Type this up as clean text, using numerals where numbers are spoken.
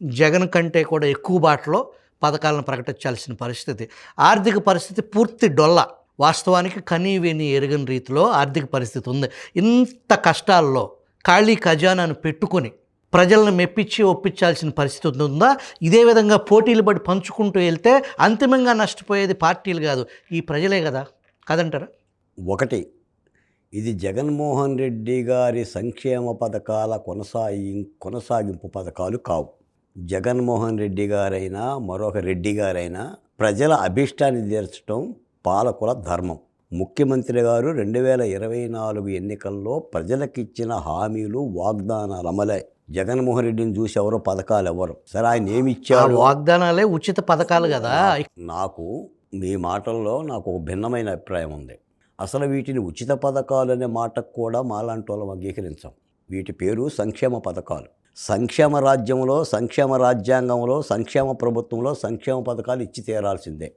జగన్ కంటే కూడా ఎక్కువ బాటలో పథకాలను ప్రకటించాల్సిన పరిస్థితి. ఆర్థిక పరిస్థితి పూర్తి డొల్ల. వాస్తవానికి కనీ విని ఎరుగని రీతిలో ఆర్థిక పరిస్థితి ఉంది. ఇంత కష్టాల్లో ఖాళీ ఖజానాను పెట్టుకొని ప్రజలను మెప్పించి ఒప్పించాల్సిన పరిస్థితి ఉందా? ఇదే విధంగా పోటీలు పడి పంచుకుంటూ వెళ్తే అంతిమంగా నష్టపోయేది పార్టీలు కాదు, ఈ ప్రజలే కదా, కాదంటారా? ఒకటి, ఇది జగన్మోహన్ రెడ్డి గారి సంక్షేమ పథకాల కొనసాగింపు పథకాలు కావు. జగన్మోహన్ రెడ్డి గారైనా మరొక రెడ్డి గారైనా ప్రజల అభిష్టాన్ని తీర్చడం పాలకుల ధర్మం. ముఖ్యమంత్రి గారు 2024 ఎన్నికల్లో ప్రజలకిచ్చిన హామీలు, వాగ్దానాలు అమలే. జగన్మోహన్ రెడ్డిని చూసి ఎవరో పథకాలు ఎవరు సరే, ఆయన ఏమి ఇచ్చారు? వాగ్దానాలే ఉచిత పథకాలు కదా. నాకు మీ మాటల్లో నాకు ఒక భిన్నమైన అభిప్రాయం ఉంది. అసలు వీటిని ఉచిత పథకాలు అనే మాటకు కూడా మాలాంటి వాళ్ళం అంగీకరించాం. వీటి పేరు సంక్షేమ పథకాలు. సంక్షేమ రాజ్యంలో, సంక్షేమ రాజ్యాంగంలో, సంక్షేమ ప్రభుత్వంలో సంక్షేమ పథకాలు ఇచ్చి తీరాల్సిందే.